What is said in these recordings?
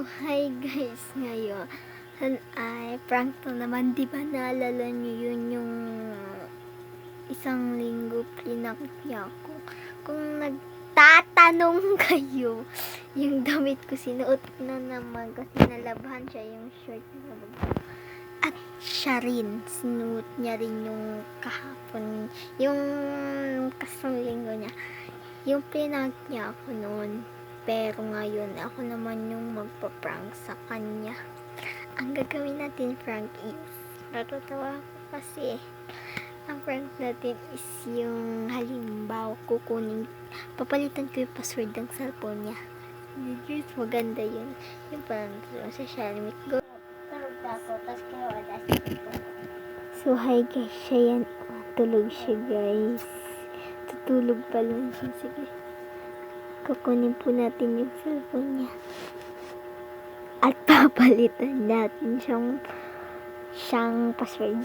Hi guys, ngayon ay prank to naman. Di ba naalala nyo yun yung isang linggo prank niya ako? Kung nagtatanong kayo, yung damit ko sinuot na naman kasi nalabahan siya yung shirt na bago. At siya rin, sinuot niya rin yung kahapon, yung kasang linggo niya. Yung prank niya ako noon. Pero ngayon, ako naman yung magpa-prank sa kanya. Ang gagawin natin prank is, natutawa ako kasi, ang prank natin is yung halimbawa, papalitan ko yung password ng cellphone niya. Guys, maganda yun. Yung parang sa social media. Tulog ako, tapos kinuha So, hi guys, siya yan. Tulog siya guys. Tutulog pa lang siya. Sige. Kukunin po natin yung cellphone niya. At papalitan natin siyang password.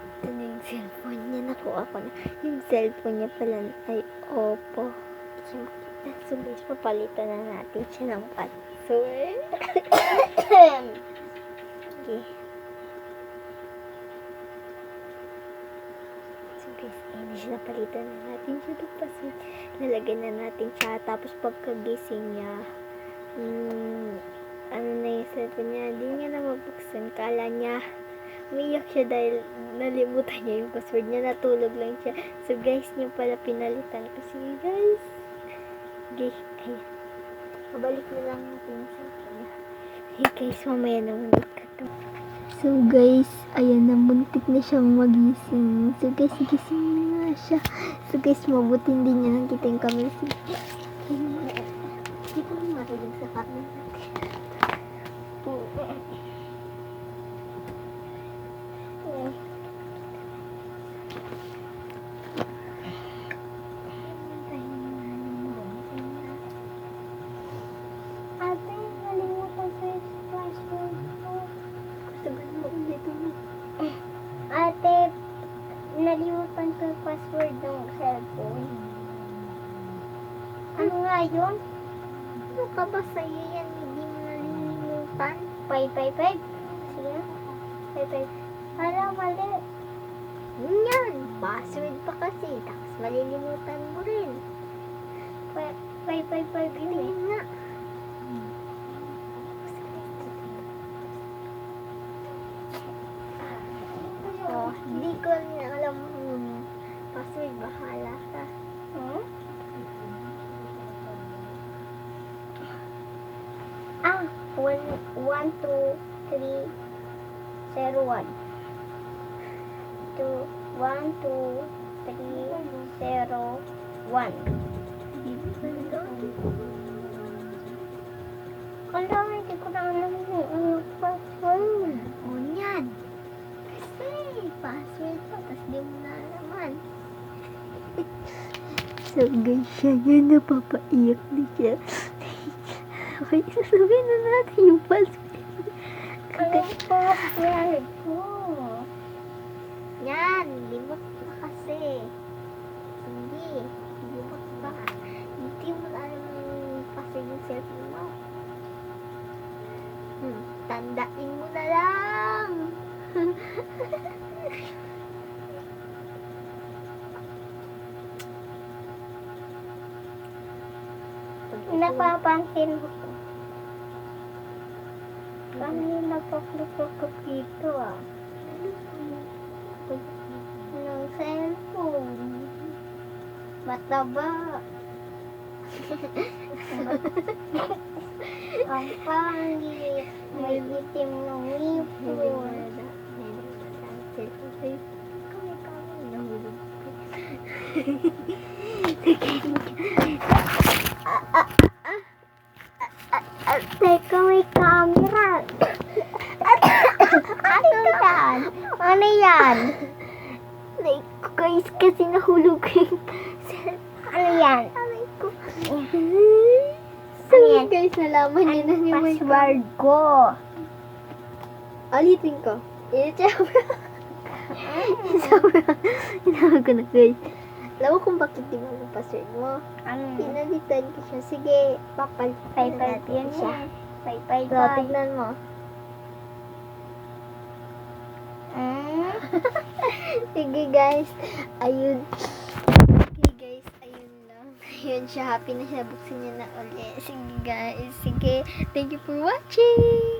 Ito na yung cellphone niya. Nakuha ko na. Yung cellphone niya pala ay Oppo. So guys, papalitan na natin siya ng password. Okay. So guys, napalitan na natin siya ng password. Lalagyan na natin siya. Tapos pagkagising niya, ano na yung cellphone niya, hindi niya na mabuksan. Kala niya, umiyak siya dahil nalimutan niya yung password niya. Natulog lang siya. So guys, yung pala pinalitan ko. Sige guys. Okay, kaya mabalik na lang natin sa kanya. Hey guys, mamaya naman ito. So guys, ayan na, muntik na siyang magising. So guys, gising na nga siya. So guys, mabuti hindi niya nakita yung camera. Hindi ko marinig sa camera. Ate, nalimutan ko yung password ng cellphone. Ano nga yun? Ano ka ba sa'yo yan? Hindi mo nalilimutan? 555? Sige na. 555. Hala, mali. Yun yan. Password pa kasi. Tapos malilimutan mo rin. 555 yun eh. Nga. Hindi ko alam password, bahala ka. Hmm? 1, 2, 3, 0, 1. 1, 2, 3, 0, 1. Kala, hindi ko na alam yung password. O yan. Password pa, tapos di mo na naman. So guys, siya yan, napapaiyak na siya. Okay, sasabihin na natin yung password. Anong password ko? Yan, limot na kasi. Hindi limot pa. Hindi mo na alam yung password yung cellphone mo. Tandain mo na lang. Napapansin ko. Kanina nagpaklipok ko dito ng cellphone. Mataba. Ang pangit. May itim ng ngipon. Teka, may camera. Ano yan? Ano yan? Guys, kasi nahulog yung... Ano yan? So, guys, nalaman niya na yung password ko. Alitin ko. Hinawag ko na, guys. Alam mo kung bakit di mo yung password mo? Ano? Pinalitan ko siya. Sige, papalitan na 5-5 natin yan siya. yan. 5-5 So, tignan mo. Sige, guys. Ayun. Okay, guys. Ayun lang. Ayun siya. Happy na siya. Buksin niya na ulit. Sige, guys. Sige. Thank you for watching.